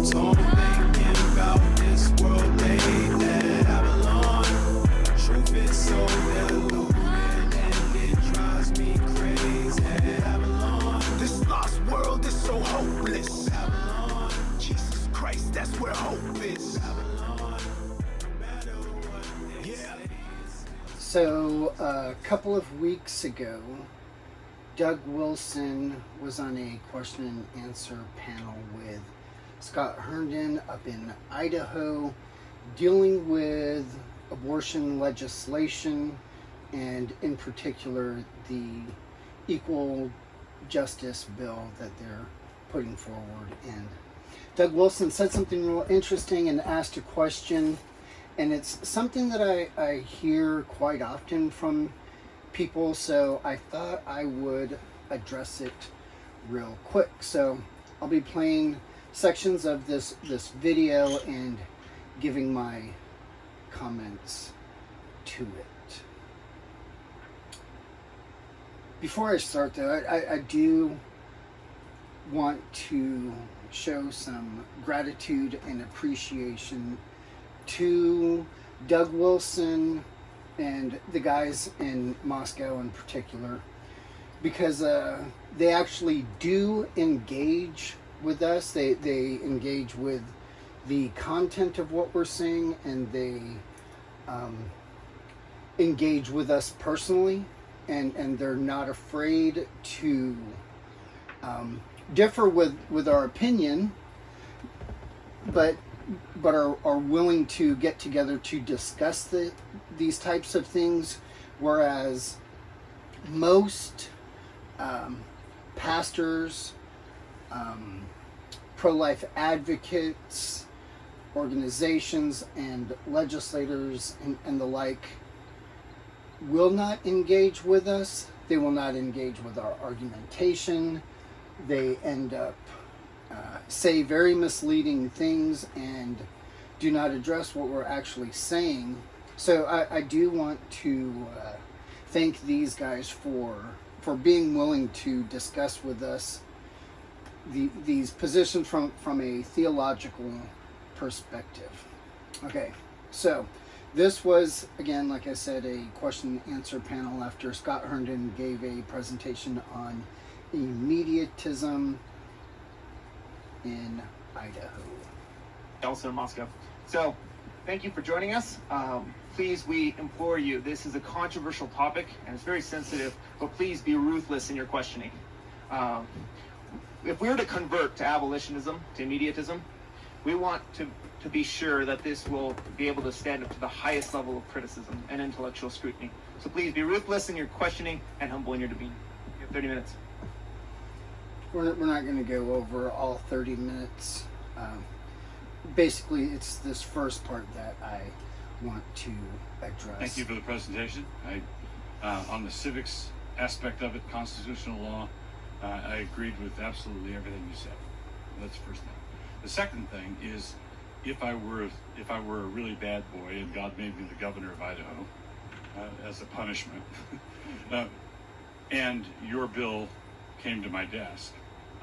tone, thinking about this world that I belong. Truth is so deluded, and it drives me crazy. Babylon, this lost world is so hopeless. Babylon, Jesus Christ, that's where hope is. Babylon, no matter what they say. So, a couple of weeks ago, Doug Wilson was on a question and answer panel with Scott Herndon up in Idaho, dealing with abortion legislation and, in particular, the equal justice bill that they're putting forward. And Doug Wilson said something real interesting and asked a question. And it's something that I hear quite often from people, so I thought I would address it real quick. So I'll be playing sections of this video and giving my comments to it. Before I start though, I do want to show some gratitude and appreciation to Doug Wilson and the guys in Moscow in particular, because they actually do engage with us. They engage with the content of what we're saying, and they engage with us personally, and they're not afraid to differ with our opinion, but are willing to get together to discuss these types of things, whereas most pastors, pro-life advocates, organizations, and legislators and the like will not engage with us. They will not engage with our argumentation. They end up say very misleading things and do not address what we're actually saying. So I do want to thank these guys for being willing to discuss with us these positions from a theological perspective. Okay, so this was, again, like I said, a question and answer panel after Scott Herndon gave a presentation on immediatism in Idaho. Also in Moscow. So, thank you for joining us. Please, we implore you, this is a controversial topic and it's very sensitive, but please be ruthless in your questioning. If we were to convert to abolitionism, to immediatism, we want to be sure that this will be able to stand up to the highest level of criticism and intellectual scrutiny. So please be ruthless in your questioning and humble in your demeanor. You have 30 minutes. We're not going to go over all 30 minutes. Basically, it's this first part that I want to address. Thank you for the presentation. On the civics aspect of it, constitutional law, I agreed with absolutely everything you said. That's the first thing. The second thing is, if I were a really bad boy and God made me the governor of Idaho as a punishment, and your bill came to my desk,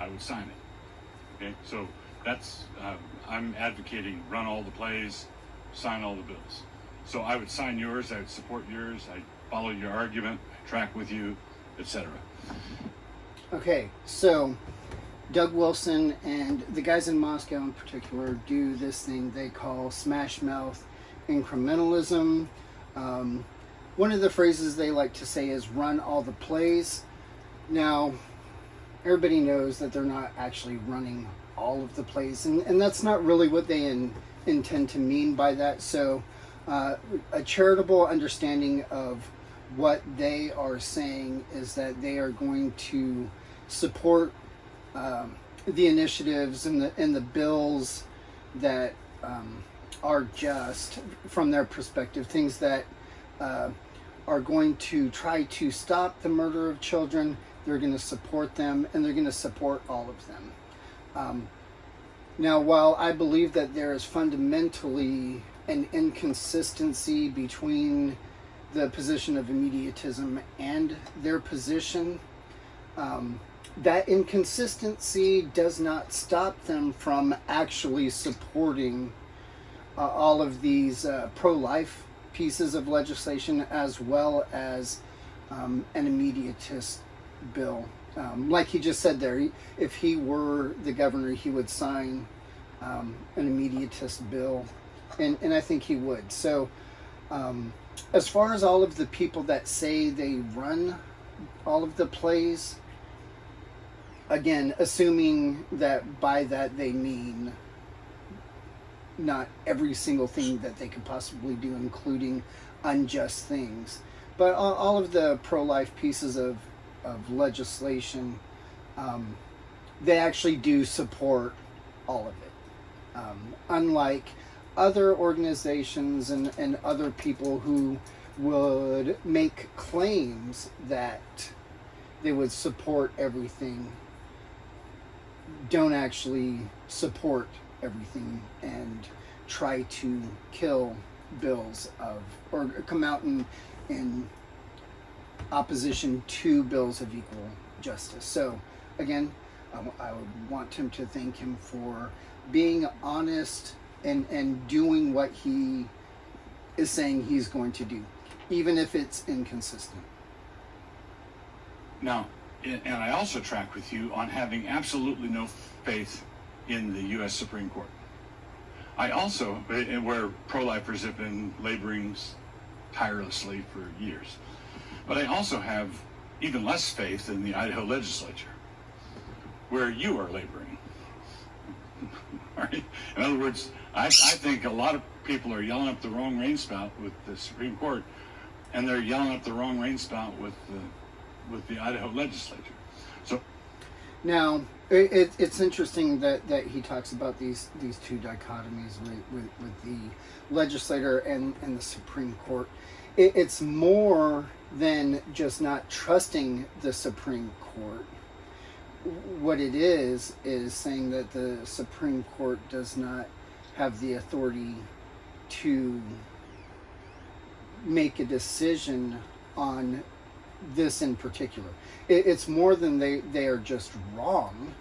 I would sign it. Okay, so that's I'm advocating run all the plays, sign all the bills. So I would sign yours, I would support yours, I'd follow your argument, I'd track with you, etc. Okay, so Doug Wilson and the guys in Moscow in particular do this thing they call smash mouth incrementalism. One of the phrases they like to say is run all the plays. Now, everybody knows that they're not actually running all of the plays, and that's not really what they intend to mean by that. So a charitable understanding of what they are saying is that they are going to support the initiatives and the bills that are just, from their perspective, things that are going to try to stop the murder of children. They're going to support them, and they're going to support all of them. Now, while I believe that there is fundamentally an inconsistency between the position of immediatism and their position, that inconsistency does not stop them from actually supporting all of these pro-life pieces of legislation, as well as an immediatist bill. Like he just said there, if he were the governor, he would sign an immediatist bill, and I think he would. So as far as all of the people that say they run all of the plays, again, assuming that by that they mean not every single thing that they could possibly do, including unjust things, but all of the pro-life pieces of legislation, they actually do support all of it. Unlike other organizations and other people who would make claims that they would support everything, don't actually support everything and try to kill bills or come out in opposition to bills of equal justice. So again, I would want him to thank him for being honest and doing what he is saying he's going to do, even if it's inconsistent. Now, and I also track with you on having absolutely no faith in the U.S. Supreme Court. I also, where pro-lifers have been laboring tirelessly for years, but I also have even less faith in the Idaho legislature, where you are laboring. Right? In other words, I think a lot of people are yelling up the wrong rain spout with the Supreme Court, and they're yelling up the wrong rain spout with the Idaho legislature. So now, it's interesting that he talks about these two dichotomies with the legislator and the Supreme Court. It's more than just not trusting the Supreme Court. What it is saying that the Supreme Court does not have the authority to make a decision on this in particular. It's more than they are just wrong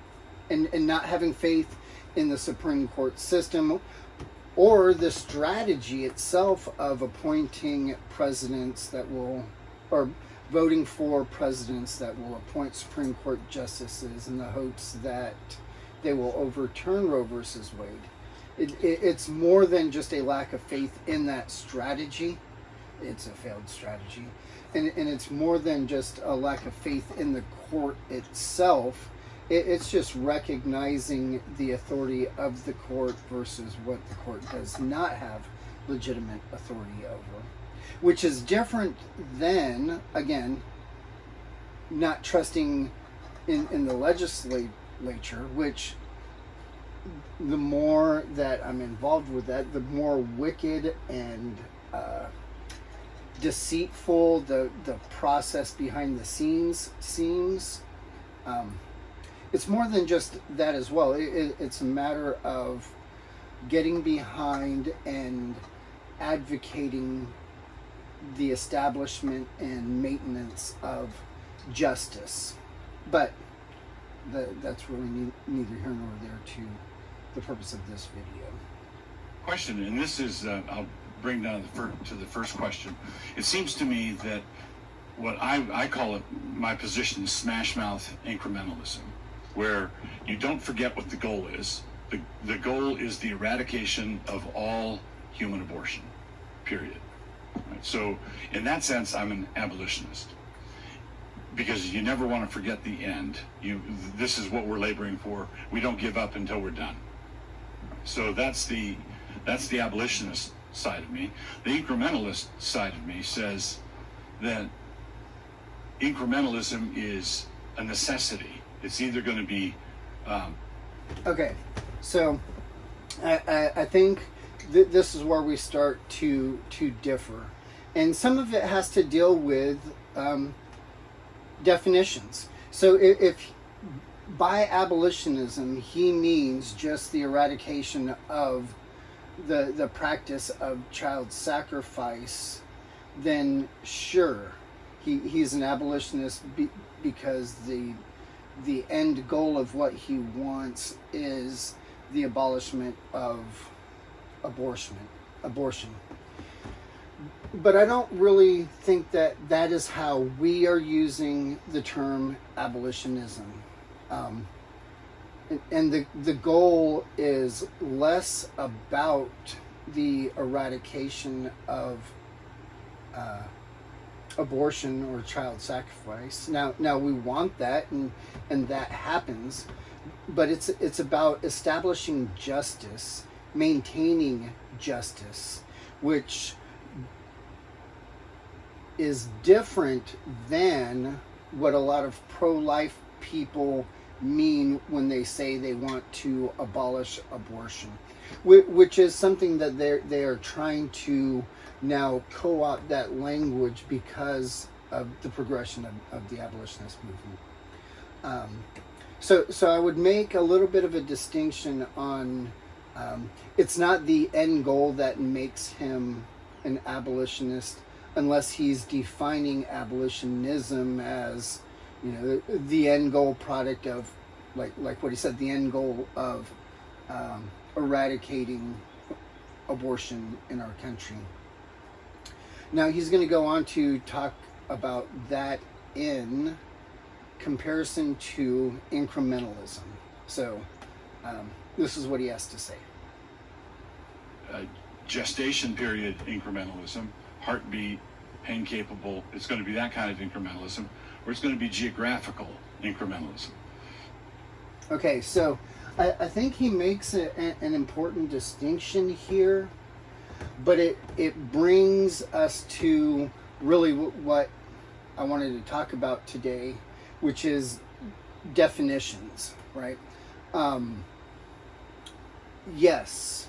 and not having faith in the Supreme Court system or the strategy itself of appointing presidents that will, or voting for presidents that will appoint Supreme Court justices in the hopes that they will overturn Roe versus Wade. It's more than just a lack of faith in that strategy. It's a failed strategy. And it's more than just a lack of faith in the court itself. It's just recognizing the authority of the court versus what the court does not have legitimate authority over. Which is different than, again, not trusting in the legislature, which the more that I'm involved with that, the more wicked and deceitful the process behind the scenes seems. It's more than just that as well. It's a matter of getting behind and advocating the establishment and maintenance of justice. But that's really neither here nor there to the purpose of this video. Question, and this is, I'll bring down to the first question. It seems to me that what I call it, my position is smash mouth incrementalism, where you don't forget what the goal is. The goal is the eradication of all human abortion, period. Right? So in that sense, I'm an abolitionist, because you never want to forget the end. This is what we're laboring for. We don't give up until we're done. So that's the abolitionist side of me. The incrementalist side of me says that incrementalism is a necessity. It's either going to be okay, so I think this is where we start to differ, and some of it has to deal with definitions. So if by abolitionism he means just the eradication of the practice of child sacrifice, then sure, he's an abolitionist because the the end goal of what he wants is the abolishment of abortion. But I don't really think that that is how we are using the term abolitionism. And the goal is less about the eradication of abortion or child sacrifice. Now we want that, and that happens, but it's about establishing justice, maintaining justice, which is different than what a lot of pro-life people mean when they say they want to abolish abortion, which is something that they are trying to now co-opt that language because of the progression of the abolitionist movement. So I would make a little bit of a distinction on it's not the end goal that makes him an abolitionist, unless he's defining abolitionism as, you know, the end goal product of, like what he said, the end goal of eradicating abortion in our country. Now he's going to go on to talk about that in comparison to incrementalism. So this is what he has to say. Gestation period incrementalism, heartbeat, pain capable, it's going to be that kind of incrementalism, or it's going to be geographical incrementalism. Okay, so I think he makes an important distinction here, but it brings us to really what I wanted to talk about today, which is definitions, right? Yes,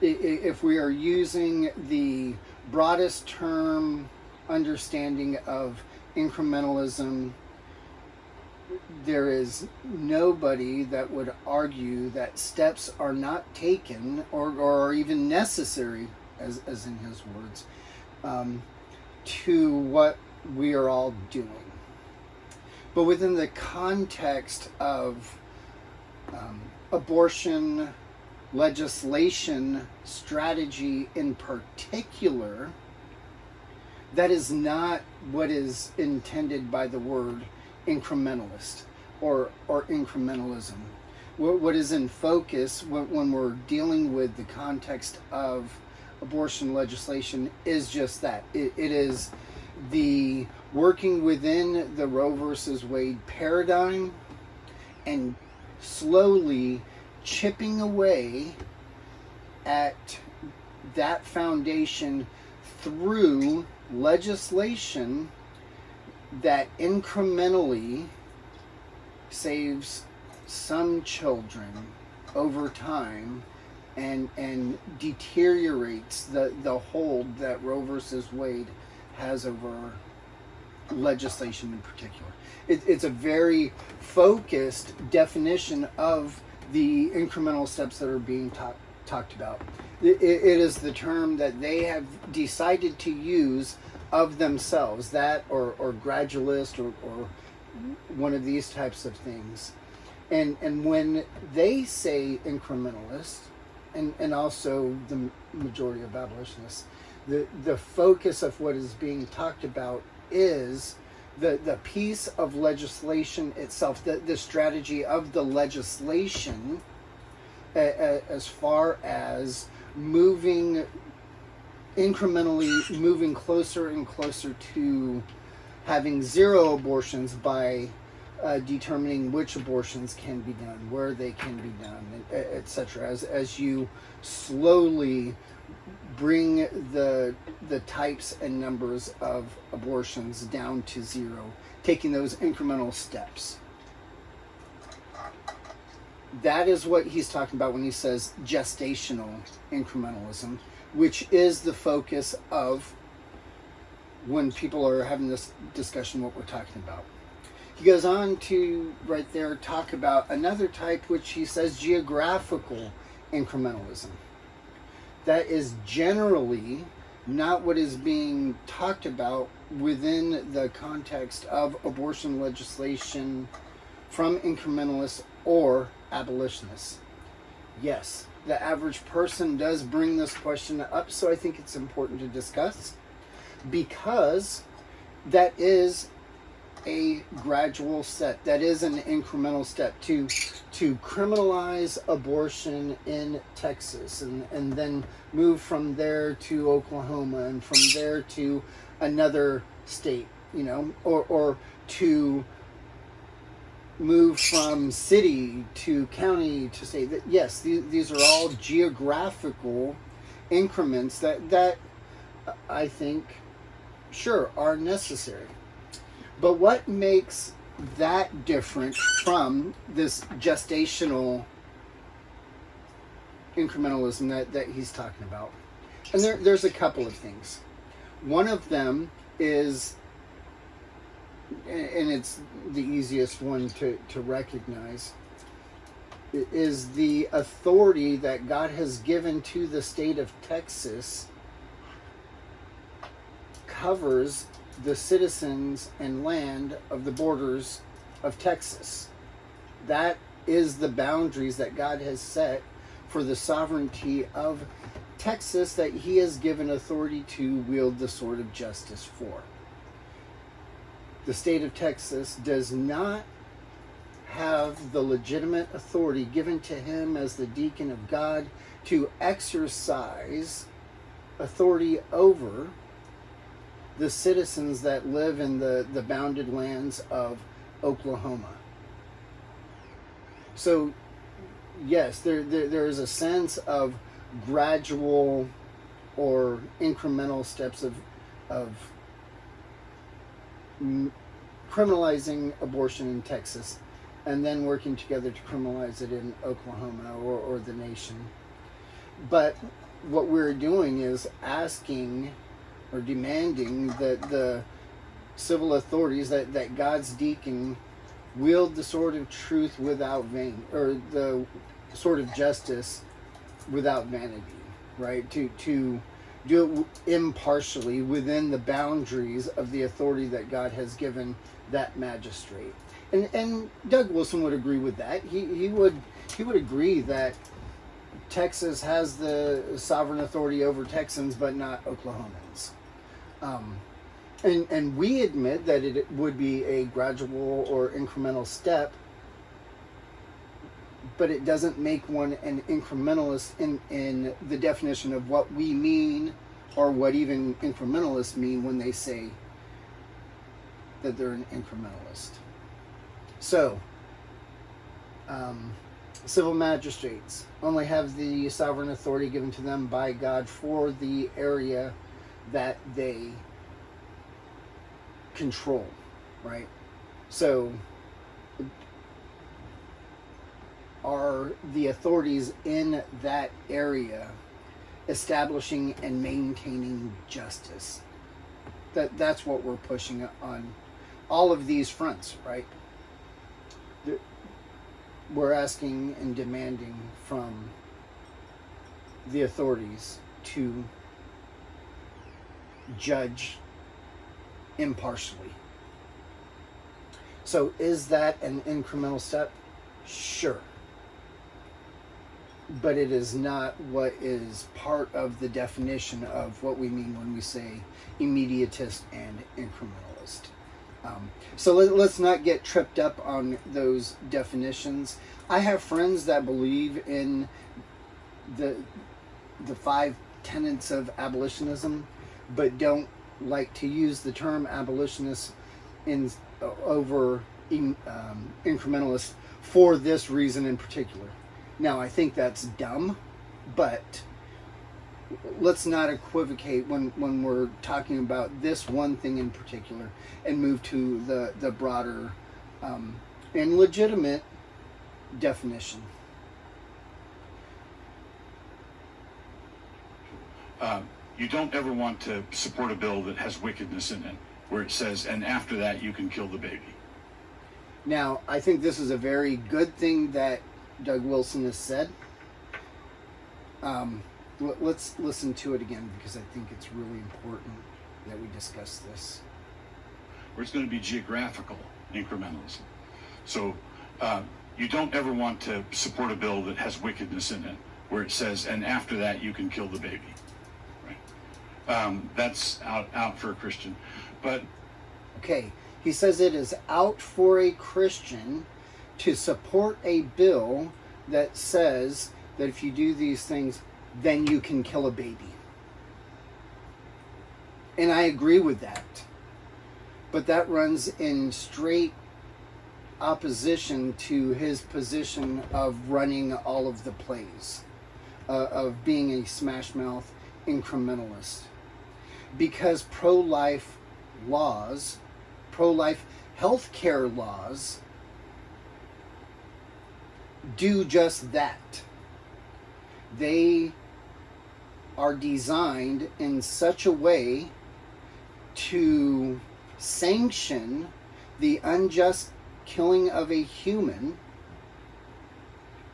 if we are using the broadest term understanding of incrementalism, there is nobody that would argue that steps are not taken or are even necessary, as in his words, to what we are all doing. But within the context of abortion legislation strategy in particular, that is not what is intended by the word incrementalist or incrementalism. What is in focus when we're dealing with the context of abortion legislation is just that. It is the working within the Roe versus Wade paradigm and slowly chipping away at that foundation through legislation that incrementally saves some children over time and deteriorates the hold that Roe versus Wade has over legislation in particular. It's a very focused definition of the incremental steps that are being talked about. It is the term that they have decided to use of themselves, that or gradualist or one of these types of things. And when they say incrementalist, and also the majority of abolitionists, the focus of what is being talked about is the piece of legislation itself, the strategy of the legislation, as far as incrementally moving closer and closer to having zero abortions by determining which abortions can be done, where they can be done, etc. As you slowly bring the types and numbers of abortions down to zero, taking those incremental steps. That is what he's talking about when he says gestational incrementalism, which is the focus of when people are having this discussion, what we're talking about. He goes on to right there talk about another type, which he says geographical incrementalism. That is generally not what is being talked about within the context of abortion legislation from incrementalists or abolitionists? Yes, the average person does bring this question up, so I think it's important to discuss, because that is a gradual step. That is an incremental step to criminalize abortion in Texas, and then move from there to Oklahoma, and from there to another state, or to move from city to county to state. That, yes, these are all geographical increments that I think, sure, are necessary. But what makes that different from this gestational incrementalism that he's talking about? And there's a couple of things. One of them is, and it's the easiest one to recognize, is the authority that God has given to the state of Texas covers the citizens and land of the borders of Texas. That is the boundaries that God has set for the sovereignty of Texas, that he has given authority to wield the sword of justice for. The state of Texas does not have the legitimate authority given to him as the deacon of God to exercise authority over the citizens that live in the bounded lands of Oklahoma. So, yes, there is a sense of gradual or incremental steps of criminalizing abortion in Texas, and then working together to criminalize it in Oklahoma or the nation. But what we're doing is asking or demanding that the civil authorities, that God's deacon wield the sword of truth without vain, or the sword of justice without vanity, right? To do it impartially within the boundaries of the authority that God has given that magistrate. And Doug Wilson would agree with that. He would agree that Texas has the sovereign authority over Texans, but not Oklahomans. And we admit that it would be a gradual or incremental step, but it doesn't make one an incrementalist in the definition of what we mean, or what even incrementalists mean when they say that they're an incrementalist. So, civil magistrates only have the sovereign authority given to them by God for the area that they control, right? So, are the authorities in that area establishing and maintaining justice? That's what we're pushing on all of these fronts, right? We're asking and demanding from the authorities to judge impartially. So is that an incremental step? Sure. But it is not what is part of the definition of what we mean when we say immediatist and incrementalist. So let's not get tripped up on those definitions. I have friends that believe in the 5 tenets of abolitionism, but don't like to use the term abolitionist over incrementalist for this reason in particular. Now, I think that's dumb, but let's not equivocate when we're talking about this one thing in particular, and move to the broader and legitimate definition. You don't ever want to support a bill that has wickedness in it, where it says, and after that you can kill the baby. Now, I think this is a very good thing that Doug Wilson has said. Let's listen to it again, because I think it's really important that we discuss this. Where it's going to be geographical incrementalism. So You don't ever want to support a bill that has wickedness in it, where it says, and after that you can kill the baby. Right? That's out for a Christian. But Okay, he says it is out for a Christian to support a bill that says that if you do these things, then you can kill a baby. And I agree with that. But that runs in straight opposition to his position of running all of the plays, of being a smash mouth incrementalist. Because pro-life laws, pro-life healthcare laws, do just that. They are designed in such a way to sanction the unjust killing of a human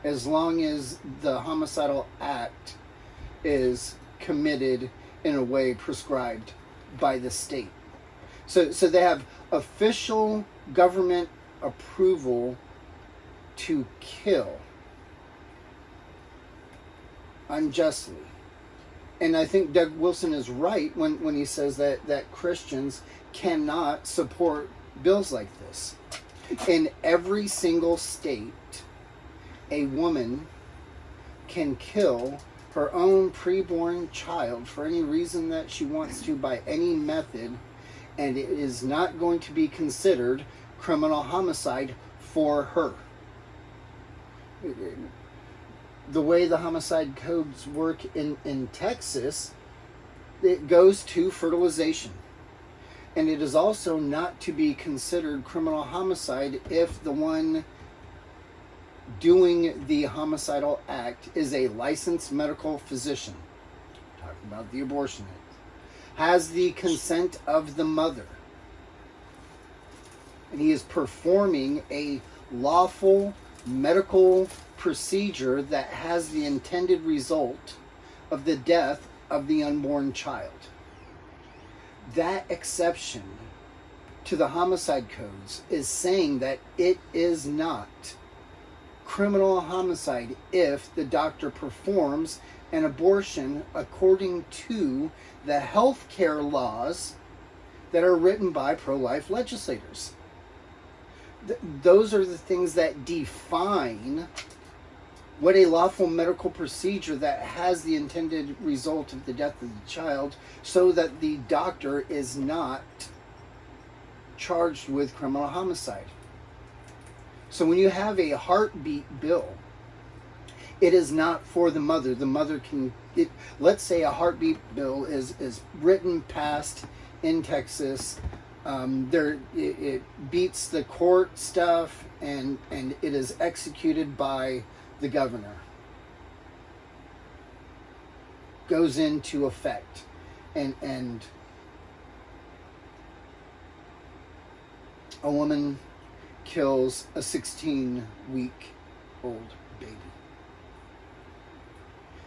as long as the homicidal act is committed in a way prescribed by the state. So they have official government approval to kill unjustly. And I think Doug Wilson is right when he says that Christians cannot support bills like this. In every single state, a woman can kill her own preborn child for any reason that she wants to, by any method, and it is not going to be considered criminal homicide for her. The way the homicide codes work in Texas, it goes to fertilization. And it is also not to be considered criminal homicide if the one doing the homicidal act is a licensed medical physician. Talking about the abortion act. Has the consent of the mother. And he is performing a lawful medical procedure that has the intended result of the death of the unborn child. That exception to the homicide codes is saying that it is not criminal homicide if the doctor performs an abortion according to the health care laws that are written by pro-life legislators. Those are the things that define what a lawful medical procedure that has the intended result of the death of the child, so that the doctor is not charged with criminal homicide. So when you have a heartbeat bill, it is not for the mother. The mother can, let's say a heartbeat bill is written, passed in Texas. It beats the court stuff, and it is executed by the governor. Goes into effect, and a woman kills a 16-week-old baby.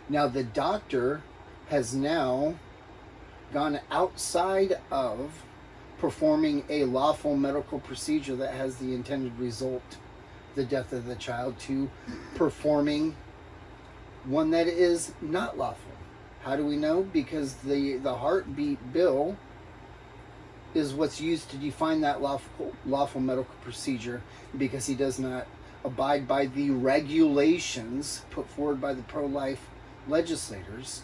Now the doctor has now gone outside of performing a lawful medical procedure that has the intended result, the death of the child, to performing one that is not lawful. How do we know? Because the heartbeat bill is what's used to define that lawful medical procedure, because he does not abide by the regulations put forward by the pro-life legislators.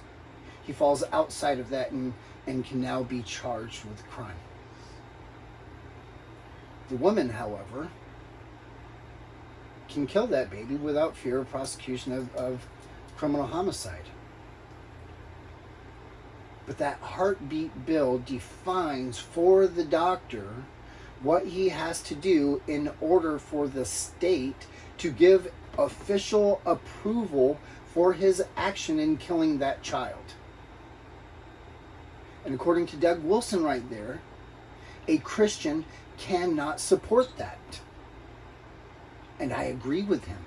He falls outside of that and can now be charged with crime. The woman, however, can kill that baby without fear of prosecution of criminal homicide. But that heartbeat bill defines for the doctor what he has to do in order for the state to give official approval for his action in killing that child. And according to Doug Wilson right there, a Christian cannot support that. And I agree with him.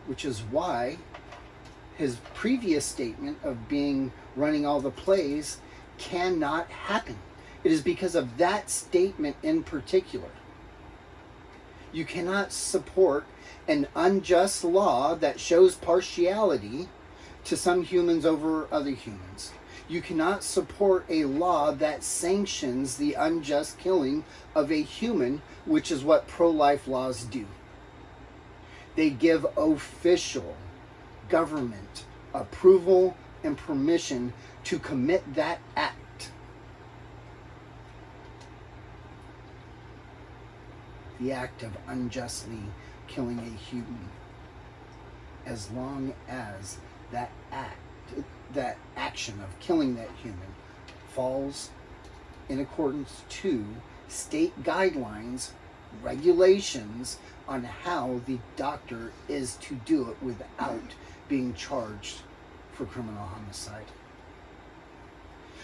Which is why his previous statement of running all the plays cannot happen. It is because of that statement in particular. You cannot support an unjust law that shows partiality to some humans over other humans. You cannot support a law that sanctions the unjust killing of a human, which is what pro-life laws do. They give official government approval and permission to commit that act. The act of unjustly killing a human, as long as that act, that action of killing that human, falls in accordance to state guidelines, regulations on how the doctor is to do it without being charged for criminal homicide.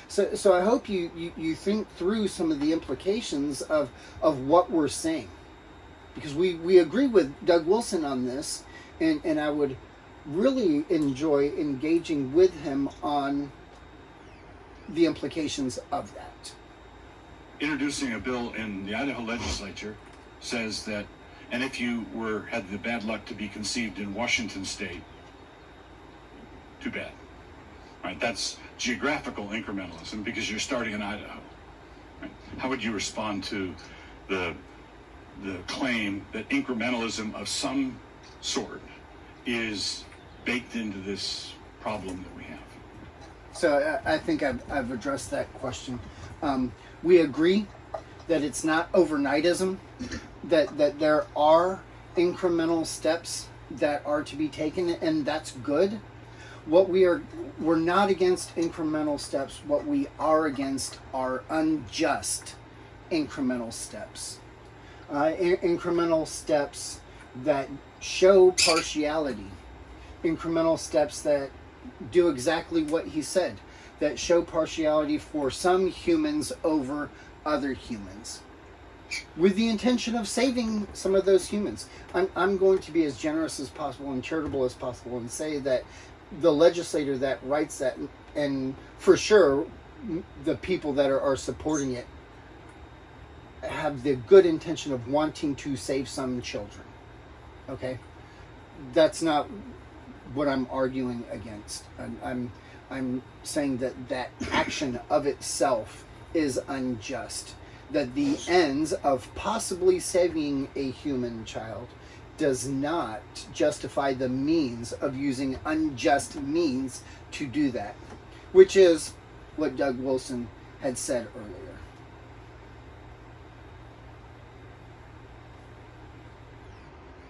So I hope you think through some of the implications of what we're saying. Because we agree with Doug Wilson on this, and I would really enjoy engaging with him on the implications of that. Introducing a bill in the Idaho legislature says that, and if you had the bad luck to be conceived in Washington state, too bad. Right? That's geographical incrementalism because you're starting in Idaho. Right? How would you respond to the claim that incrementalism of some sort is baked into this problem that we have? So I think I've addressed that question. We agree that it's not overnightism, that there are incremental steps that are to be taken, and that's good. We're not against incremental steps. What we are against are unjust incremental steps. Incremental steps that show partiality. Incremental steps that do exactly what he said, that show partiality for some humans over other humans, with the intention of saving some of those humans. I'm going to be as generous as possible and charitable as possible and say that the legislator that writes that, and for sure the people that are supporting it, have the good intention of wanting to save some children. Okay? That's not what I'm arguing against. I'm saying that action of itself is unjust. That the ends of possibly saving a human child does not justify the means of using unjust means to do that, which is what Doug Wilson had said earlier.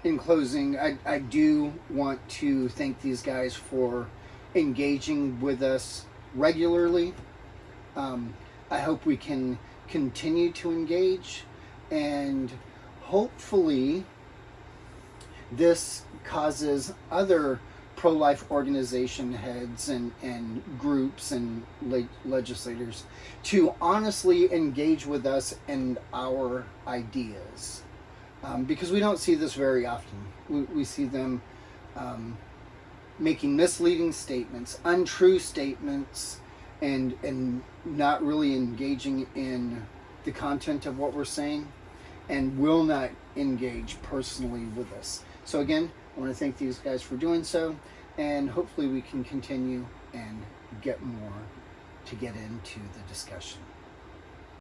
In closing, I do want to thank these guys for engaging with us regularly. I hope we can continue to engage, and hopefully this causes other pro-life organization heads and groups and legislators to honestly engage with us and our ideas. Because we don't see this very often. We see them making misleading statements, untrue statements, and not really engaging in the content of what we're saying, and will not engage personally with us. So again, I want to thank these guys for doing so, and hopefully we can continue and get more to get into the discussion.